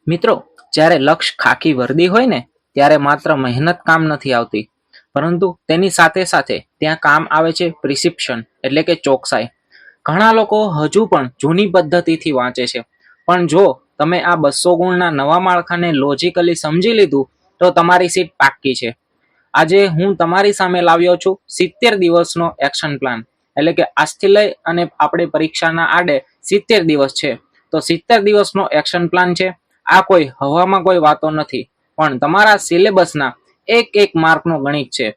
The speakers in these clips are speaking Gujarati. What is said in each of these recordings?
મિત્રો, જ્યારે લક્ષ્ય ખાખી વર્દી હોય ને ત્યારે માત્ર મહેનત કામ નથી આવતી, પરંતુ તેની સાથે સાથે ત્યાં કામ આવે છે પ્રિસ્ક્રિપ્શન એટલે કે ચોકસાઈ. ઘણા લોકો હજુ પણ જૂની પદ્ધતિથી વાંચે છે, પણ જો તમે આ 200 ગુણના નવા માળખાને લોજિકલી સમજી લીધું તો તમારી સીટ પાક્કી છે. આજે હું તમારી સામે લાવ્યો છું 70 દિવસનો એક્શન પ્લાન. એટલે કે આજથી લઈ અને આપણે પરીક્ષાના આડે 70 દિવસ છે, તો 70 દિવસનો એક્શન પ્લાન છે. આ કોઈ હવામાં કોઈ વાતો નથી, પણ તમારા સિલેબસના એક એક માર્કનો ગણિત છે.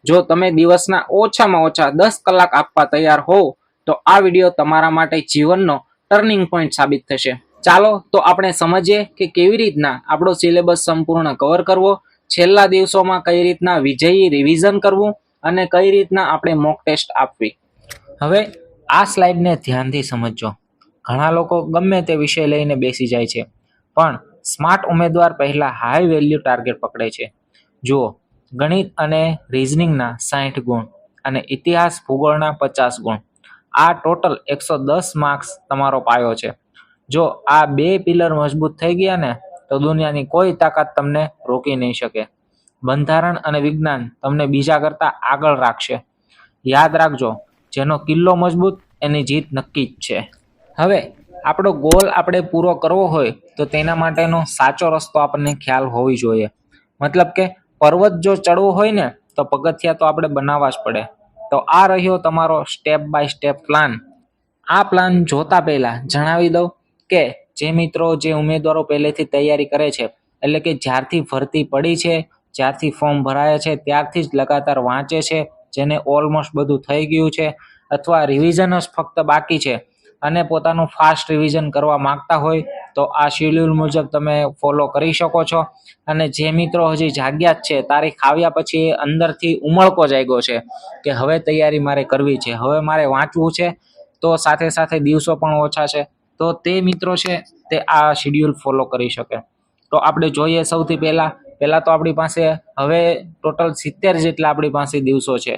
જો તમે દિવસના ઓછામાં ઓછા 10 કલાક આપવા તૈયાર હોવ તો આ વિડીયો તમારા માટે જીવનનો ટર્નિંગ પોઈન્ટ સાબિત થશે. ચાલો તો આપણે સમજીએ કે કેવી રીતના આપણો સિલેબસ સંપૂર્ણ કવર કરવો, છેલ્લા દિવસોમાં કઈ રીતના વિજયી રિવિઝન કરવું અને કઈ રીતના આપણે મોક ટેસ્ટ આપવી. હવે આ સ્લાઇડને ધ્યાનથી સમજજો. ઘણા લોકો ગમે તે વિષય લઈને બેસી જાય છે, પણ સ્માર્ટ ઉમેદવાર પહેલા હાઈ વેલ્યુ ટાર્ગેટ પકડે છે. જુઓ, ગણિત અને રીઝનિંગના 60 ગુણ અને ઇતિહાસ ભૂગોળના 50 ગુણ. આ ટોટલ 110 માર્ક્સ તમારો પાયો છે. જો આ બે પિલર મજબૂત થઈ ગયા ને તો દુનિયાની કોઈ તાકાત તમને રોકી નહીં શકે. બંધારણ અને વિજ્ઞાન તમને બીજા કરતા આગળ રાખશે. યાદ રાખજો, જેનો કિલ્લો મજબૂત એની જીત નક્કી જ છે. હવે આપણો ગોલ આપણે પૂરો કરવો હોય તો તેના માટેનો સાચો રસ્તો આપણને ખ્યાલ હોવી જોઈએ. મતલબ કે પર્વત જો ચડવો હોય ને તો પગથિયા તો આપણે બનાવવા જ પડે. તો આ રહ્યો તમારો સ્ટેપ બાય સ્ટેપ પ્લાન. આ પ્લાન જોતા પહેલા જણાવી દઉં કે જે મિત્રો, જે ઉમેદવારો પહેલેથી તૈયારી કરે છે, એટલે કે જ્યારથી ભરતી પડી છે, જ્યારથી ફોર્મ ભરાયા છે ત્યારથી જ લગાતાર વાંચે છે, જેને ઓલમોસ્ટ બધું થઈ ગયું છે અથવા રિવિઝન જ ફક્ત બાકી છે અને પોતાનું ફાસ્ટ રિવિઝન કરવા માંગતા હોય તો આ શેડ્યુલ મુજબ તમે ફોલો કરી શકો છો. અને જે મિત્રો હજી જાગ્યા જ છે, તારીખ આવ્યા પછી અંદરથી ઉમળકો જાગ્યો છે કે હવે તૈયારી મારે કરવી છે, હવે મારે વાંચવું છે, તો સાથે સાથે દિવસો પણ ઓછા છે, તો તે મિત્રો છે તે આ શેડ્યુલ ફોલો કરી શકે. તો આપણે જોઈએ સૌથી પહેલા તો આપણી પાસે હવે ટોટલ 70 જેટલા આપણી પાસે દિવસો છે.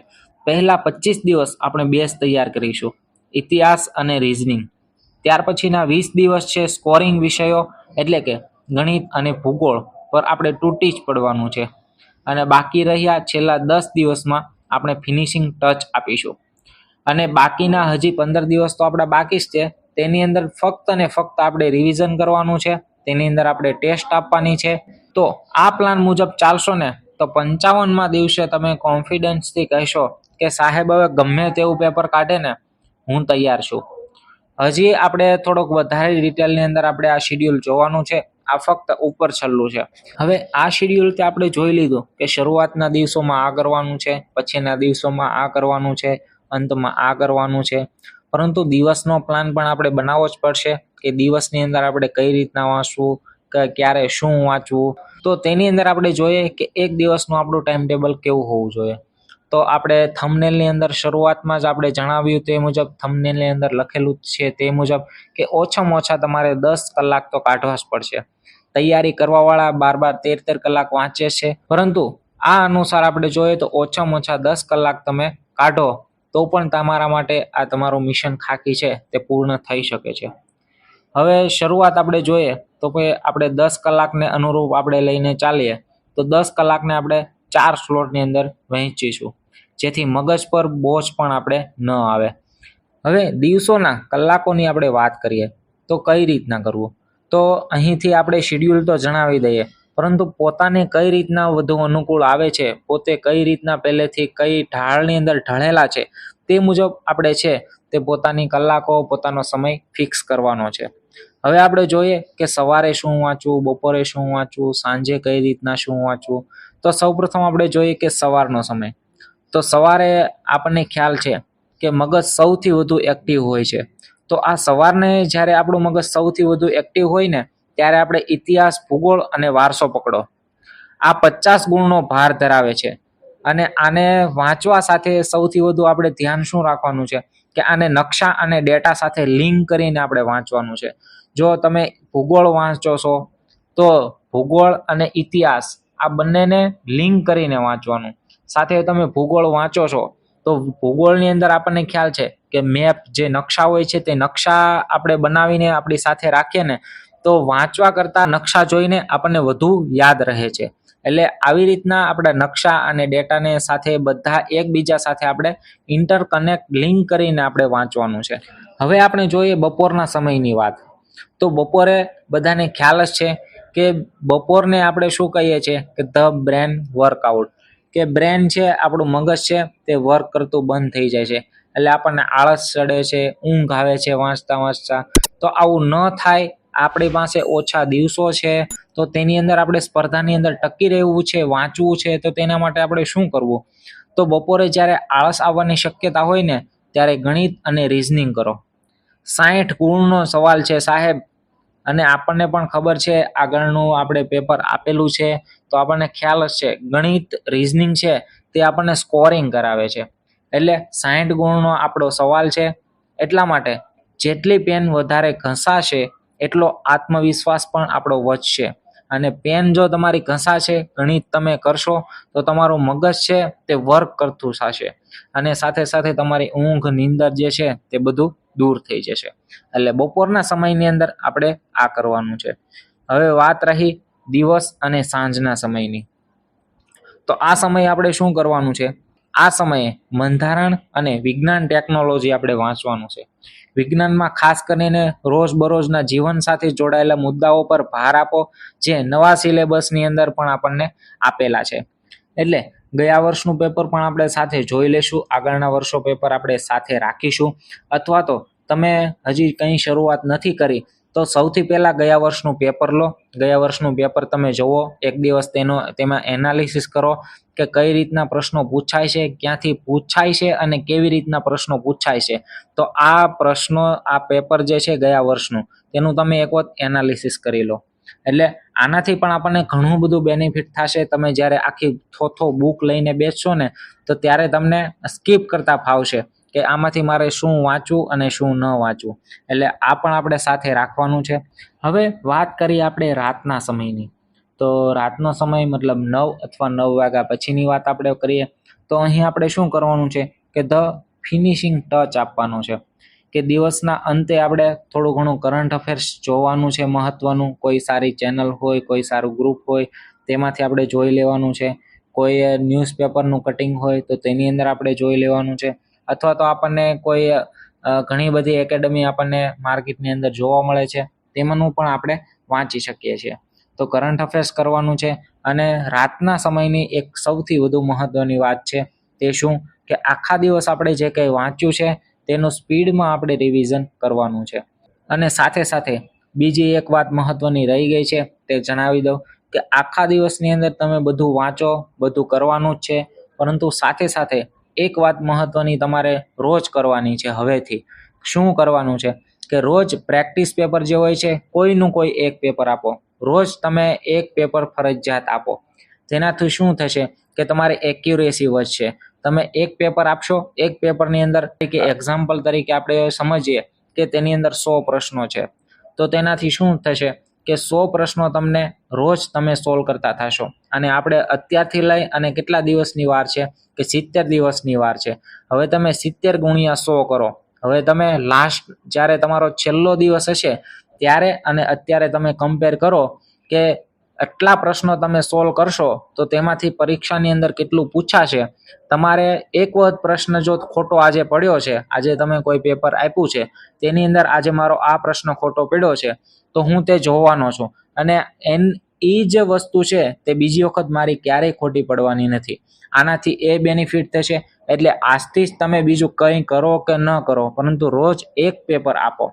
પહેલા 25 દિવસ આપણે બેઝ તૈયાર કરીશું, ઇતિહાસ અને રીઝનિંગ. ત્યાર પછીના 20 દિવસ છે સ્કોરિંગ વિષયો, એટલે કે ગણિત અને ભૂગોળ પર આપણે તૂટી જ પડવાનું છે. અને બાકી રહ્યા છેલ્લા 10 દિવસમાં આપણે ફિનિશિંગ ટચ આપીશું. અને બાકીના હજી 15 દિવસ તો આપણા બાકી જ છે, તેની અંદર ફક્ત ને ફક્ત આપણે રિવિઝન કરવાનું છે, તેની અંદર આપણે ટેસ્ટ આપવાની છે. તો આ પ્લાન મુજબ ચાલશો ને તો 55મા દિવસે તમે કોન્ફિડન્સથી કહેશો કે સાહેબ હવે ગમે તેવું પેપર કાઢે ને હું તૈયાર છું. હજી આપણે થોડોક વધારે ડિટેલની અંદર આપણે આ શેડ્યુલ જોવાનું છે. આ ફક્ત ઉપર છેલ્લું છે. હવે આ શેડ્યુલથી આપણે જોઈ લીધું કે શરૂઆતના દિવસોમાં આ કરવાનું છે, પછીના દિવસોમાં આ કરવાનું છે, અંતમાં આ કરવાનું છે. પરંતુ દિવસનો પ્લાન પણ આપણે બનાવવો જ પડશે કે દિવસની અંદર આપણે કઈ રીતના વાંચવું, કે ક્યારે શું વાંચવું. તો તેની અંદર આપણે જોઈએ કે એક દિવસનું આપણું ટાઈમ ટેબલ કેવું હોવું જોઈએ. તો આપણે થંબનેલની અંદર શરૂઆતમાં જ આપણે જણાવ્યું તે મુજબ, થંબનેલની અંદર લખેલું છે તે મુજબ કે ઓછામાં ઓછા તમારે 10 કલાક તો કાઢવા જ પડશે. તૈયારી કરવાવાળા 12-13 કલાક વાંચે છે, પરંતુ આ અનુસાર આપણે જોઈએ તો ઓછામાં ઓછા 10 કલાક તમે કાઢો તો પણ તમારા માટે આ તમારું મિશન ખાકી છે તે પૂર્ણ થઈ શકે છે. હવે શરૂઆત આપણે જોઈએ તો કે આપણે 10 કલાકને અનુરૂપ આપણે લઈને ચાલીએ તો 10 કલાકને આપણે 4 સ્લોટની અંદર વહેંચીશું, જેથી મગજ પર બોજ પણ આપણે ન આવે. હવે દિવસોના કલાકોની આપણે વાત કરીએ તો કઈ રીતના કરવું. તો અહીંથી આપણે શેડ્યુલ તો જણાવી દઈએ, પરંતુ પોતાને કઈ રીતના વધુ અનુકૂળ આવે છે, પોતે કઈ રીતના પહેલેથી કઈ ઢાળની અંદર ઢળેલા છે તે મુજબ આપણે છે તે પોતાની કલાકો, પોતાનો સમય ફિક્સ કરવાનો છે. હવે આપણે જોઈએ કે સવારે શું વાંચવું, બપોરે શું વાંચવું, સાંજે કઈ રીતના શું વાંચવું. તો સૌપ્રથમ આપણે જોઈએ કે સવારનો સમય. તો સવારે આપણને ખ્યાલ છે કે મગજ સૌથી વધુ એક્ટિવ હોય છે. તો આ સવારને જ્યારે આપણું મગજ સૌથી વધુ એક્ટિવ હોય ને ત્યારે આપણે ઇતિહાસ, ભૂગોળ અને વારસો પકડો. આ 50 ગુણનો ભાર ધરાવે છે. અને આને વાંચવા સાથે સૌથી વધુ આપણે ધ્યાન શું રાખવાનું છે કે આને નકશા અને ડેટા સાથે લિંક કરીને આપણે વાંચવાનું છે. જો તમે ભૂગોળ વાંચો છો તો ભૂગોળ અને ઇતિહાસ આ બંનેને લિંક કરીને વાંચવાનું. સાથે તમે ભૂગોળ વાંચો છો તો ભૂગોળની અંદર આપણને ખ્યાલ છે કે મેપ, જે નકશા હોય છે તે નકશા આપણે બનાવીને આપણી સાથે રાખીએ ને તો વાંચવા કરતાં નકશા જોઈને આપણને વધુ યાદ રહે છે. એટલે આવી રીતના આપણે નકશા અને ડેટાને સાથે બધા એકબીજા સાથે આપણે ઇન્ટરકનેક્ટ લિંક કરીને આપણે વાંચવાનું છે. હવે આપણે જોઈએ બપોરના સમયની વાત. તો બપોરે બધાને ખ્યાલ જ છે કે બપોરને આપણે શું કહીએ છીએ કે ધ બ્રેન વર્કઆઉટ, કે બ્રેન છે આપણું મગજ છે તે વર્ક કરતું બંધ થઈ જાય છે. એટલે આપણને આળસ ચડે છે, ઊંઘ આવે છે વાંચતા વાંચતા. તો આવું ન થાય, આપણી પાસે ઓછા દિવસો છે, તો તેની અંદર આપણે સ્પર્ધાની અંદર ટકી રહેવું છે, વાંચવું છે, તો તેના માટે આપણે શું કરવું? તો બપોરે જ્યારે આળસ આવવાની શક્યતા હોય ને ત્યારે ગણિત અને રિઝનિંગ કરો. 60 ગુણનો સવાલ છે સાહેબ, અને આપણને પણ ખબર છે આગળનું આપણે પેપર આપેલું છે, તો આપણને ખ્યાલ જ છે ગણિત રિઝનિંગ છે તે આપણને સ્કોરિંગ કરાવે છે. એટલે 60 ગુણનો આપણો સવાલ છે. એટલા માટે જેટલી પેન વધારે ઘસાશે એટલો આત્મવિશ્વાસ પણ આપણો વધશે. અને પેન જો તમારી ઘસાશે, ગણિત તમે કરશો, તો તમારું મગજ છે તે વર્ક કરતું થશે, અને સાથે સાથે તમારી ઊંઘ નીંદર જે છે તે બધું દૂર થઈ જશે. એટલે બપોરના સમયની અંદર આપણે આ કરવાનું છે. હવે વાત રહી દિવસ અને સાંજના સમયની. તો આ સમયે આપણે શું કરવાનું છે? આ સમયે બંધારણ અને વિજ્ઞાન ટેકનોલોજી આપણે વાંચવાનું છે. વિજ્ઞાનમાં ખાસ કરીને રોજબરોજના જીવન સાથે જોડાયેલા મુદ્દાઓ પર ભાર આપો, જે નવા સિલેબસની અંદર પણ આપણને આપેલા છે. એટલે ગયા વર્ષનું પેપર પણ આપણે સાથે જોઈ લેશું, આગળના વર્ષો પેપર આપણે સાથે રાખીશું. અથવા તો તમે હજી કંઈ શરૂઆત નથી કરી તો સૌથી પહેલાં ગયા વર્ષનું પેપર લો. ગયા વર્ષનું પેપર તમે જુઓ, એક દિવસ તેમાં એનાલિસિસ કરો કે કઈ રીતના પ્રશ્નો પૂછાય છે, ક્યાંથી પૂછાય છે અને કેવી રીતના પ્રશ્નો પૂછાય છે. તો આ પ્રશ્નો, આ પેપર જે છે ગયા વર્ષનું, તેનું તમે એક વખત એનાલિસિસ કરી લો. એટલે આનાથી પણ આપણને ઘણું બધું બેનિફિટ થશે. તમે જ્યારે આખી થોથો બુક લઈને બેસશો ને, તો ત્યારે તમને સ્કીપ કરતા ફાવશે કે આમાંથી મારે શું વાંચવું અને શું ન વાંચવું. એટલે આ પણ આપણે સાથે રાખવાનું છે. હવે વાત કરીએ આપણે રાતના સમયની. તો રાતનો સમય મતલબ 9 અથવા 9 વાગ્યા પછીની વાત આપણે કરીએ. તો અહીં આપણે શું કરવાનું છે કે ધ ફિનિશિંગ ટચ આપવાનો છે, કે દિવસના અંતે આપણે થોડું ઘણું કરંટ અફેર્સ જોવાનું છે મહત્વનું. કોઈ સારી ચેનલ હોય, કોઈ સારું ગ્રુપ હોય, તેમાંથી આપણે જોઈ લેવાનું છે. કોઈ ન્યૂઝપેપરનું કટિંગ હોય તો તેની અંદર આપણે જોઈ લેવાનું છે. અથવા તો આપણને કોઈ ઘણી બધી એકેડમી આપણને માર્કેટની અંદર જોવા મળે છે, તેમાંનું પણ આપણે વાંચી શકીએ છીએ. તો કરંટ અફેર્સ કરવાનું છે. અને રાતના સમયની એક સૌથી વધુ મહત્વની વાત છે, તે શું કે આખા દિવસ આપણે જે કંઈ વાંચ્યું છે તેનું સ્પીડમાં આપણે રિવિઝન કરવાનું છે. અને સાથે સાથે બીજી એક વાત મહત્વની રહી ગઈ છે, તે જણાવી દઉં કે આખા દિવસની અંદર તમે બધું વાંચો, બધું કરવાનું જ છે, પરંતુ સાથે સાથે એક વાત મહત્વની તમારે રોજ કરવાની છે. હવેથી શું કરવાનું છે કે રોજ પ્રેક્ટિસ પેપર જે હોય છે, કોઈનું કોઈ એક પેપર આપો. રોજ તમે એક પેપર ફરજિયાત આપો. તેનાથી શું થશે કે તમારી એક્યુરેસી વધશે. તમે એક પેપર આપશો, એક પેપરની અંદર કે એક્ઝામ્પલ તરીકે આપણે સમજીએ કે તેની અંદર 100 પ્રશ્નો છે, તો તેનાથી શું થશે કે 100 પ્રશ્નો તમને રોજ તમે સોલ્વ કરતા થશો. અને આપણે અત્યારથી લઈ અને કેટલા દિવસની વાર છે કે 70 દિવસની વાર છે. હવે તમે 70 ગુણ્યા 100 કરો. હવે તમે લાસ્ટ જ્યારે તમારો છેલ્લો દિવસ હશે ત્યારે અને અત્યારે તમે કમ્પેર કરો કે આટલા પ્રશ્નો તમે સોલ્વ કરશો તો તેમાંથી પરીક્ષાની અંદર કેટલું પૂછાશે. તમારે એક વખત પ્રશ્ન જો ખોટો આજે પડ્યો છે, આજે તમે કોઈ પેપર આપ્યું છે, તેની અંદર આજે મારો આ પ્રશ્ન ખોટો પડ્યો છે, તો હું તે જોવાનો છું, અને એ જ વસ્તુ છે તે બીજી વખત મારી ક્યારેય ખોટી પડવાની નથી. આનાથી એ બેનિફિટ થશે. એટલે આજથી જ તમે બીજું કંઈ કરો કે ન કરો, પરંતુ રોજ એક પેપર આપો.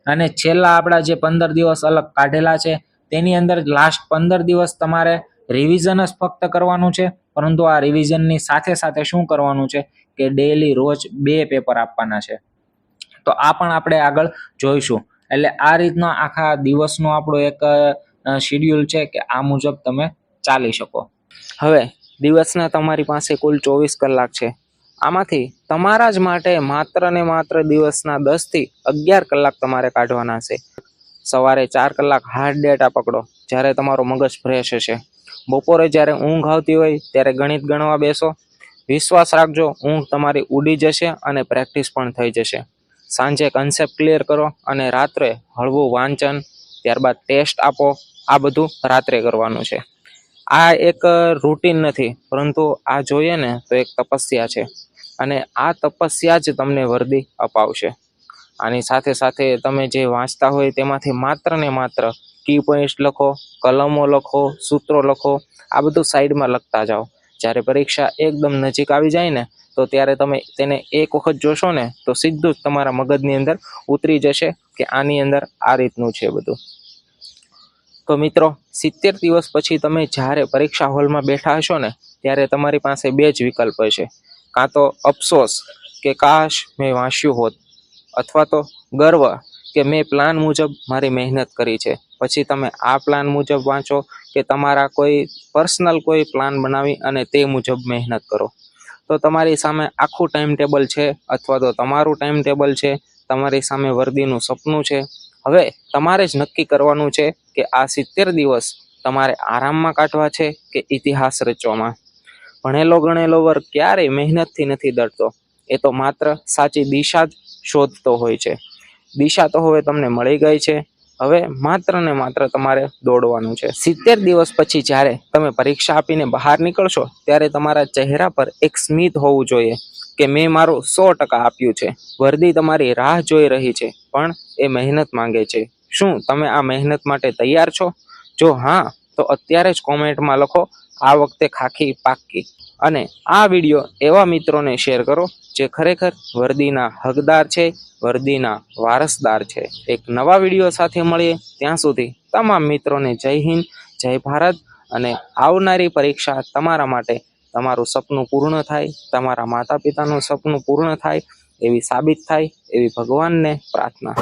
અને છેલ્લા આપણા જે 15 દિવસ અલગ કાઢેલા છે, તેની અંદર લાસ્ટ 15 દિવસ તમારે રિવિઝન જ ફક્ત કરવાનું છે. પરંતુ આ રિવિઝનની સાથે સાથે શું કરવાનું છે કે ડેઈલી રોજ 2 પેપર આપવાના છે. તો આ પણ આપણે આગળ જોઈશું. એટલે આ રીતનો આખા દિવસનો આપણો એક શેડ્યુલ છે કે આ મુજબ તમે ચાલી શકો. હવે દિવસના તમારી પાસે કુલ 24 કલાક છે. આમાંથી તમારા જ માટે માત્ર ને માત્ર દિવસના 10 થી 11 કલાક તમારે કાઢવાના છે. સવારે 4 કલાક હાર્ડ ડેટા પકડો, જ્યારે તમારો મગજ ફ્રેશ હશે. બપોરે જ્યારે ઊંઘ આવતી હોય ત્યારે ગણિત ગણવા બેસો. વિશ્વાસ રાખજો, ઊંઘ તમારી ઉડી જશે અને પ્રેક્ટિસ પણ થઈ જશે. સાંજે કન્સેપ્ટ ક્લિયર કરો અને રાત્રે હળવું વાંચન, ત્યારબાદ ટેસ્ટ આપો, આ બધું રાત્રે કરવાનું છે. આ એક રૂટીન નથી, પરંતુ આ જોઈએ ને તો એક તપસ્યા છે, અને આ તપસ્યા જ તમને વર્દી અપાવશે. આની સાથે સાથે તમે જે વાંચતા હોય તેમાંથી માત્ર ને માત્ર કી પોઈન્ટ લખો, કલમો લખો, સૂત્રો લખો, આ બધું સાઈડમાં લખતા જાઓ. જ્યારે પરીક્ષા એકદમ નજીક આવી જાય ને તો ત્યારે તમે તેને એક વખત જોશો ને તો સીધું જ તમારા મગજની અંદર ઉતરી જશે કે આની અંદર આ રીતનું છે બધું. તો મિત્રો, 70 દિવસ પછી તમે જ્યારે પરીક્ષા હોલમાં બેઠા હશો ને ત્યારે તમારી પાસે બે જ વિકલ્પ હશે. કાં તો અફસોસ કે કાશ મેં વાંચ્યું હોત, અથવા તો ગર્વ કે મેં પ્લાન મુજબ મારી મહેનત કરી છે. પછી તમે આ પ્લાન મુજબ વાંચો કે તમારા કોઈ પર્સનલ કોઈ પ્લાન બનાવી અને તે મુજબ મહેનત કરો. તો તમારી સામે આખું ટાઈમ ટેબલ છે, અથવા તો તમારું ટાઈમ ટેબલ છે, તમારી સામે વર્દીનું સપનું છે. હવે તમારે જ નક્કી કરવાનું છે કે આ 70 દિવસ તમારે આરામમાં કાઢવા છે કે ઇતિહાસ રચવામાં. ભણેલો ગણેલો વર્ગ ક્યારેય મહેનતથી નથી ડરતો, એ તો માત્ર સાચી દિશા જ શોધતો હોય છે. દિશા તો હવે તમને મળી ગઈ છે, હવે માત્ર ને માત્ર તમારે દોડવાનું છે. 70 દિવસ પછી જ્યારે તમે પરીક્ષા આપીને બહાર નીકળશો ત્યારે તમારા ચહેરા પર એક સ્મિત હોવું જોઈએ કે મેં મારું 100% આપ્યું છે. વર્દી તમારી રાહ જોઈ રહી છે, પણ એ મહેનત માંગે છે. શું તમે આ મહેનત માટે તૈયાર છો? જો હા, તો અત્યારે જ કોમેન્ટમાં લખો, આ વખતે ખાખી પાક્કી. અને આ વિડીયો એવા મિત્રોને શેર કરો જે ખરેખર વર્દીના હકદાર છે, વર્દીના વારસદાર છે. એક નવા વિડીયો સાથે મળીએ, ત્યાં સુધી તમામ મિત્રોને જય હિન્દ, જય ભારત. અને આવનારી પરીક્ષા તમારા માટે તમારું સપનું પૂર્ણ થાય, તમારા માતા પિતાનું સપનું પૂર્ણ થાય એવી સાબિત થાય એવી ભગવાનને પ્રાર્થના.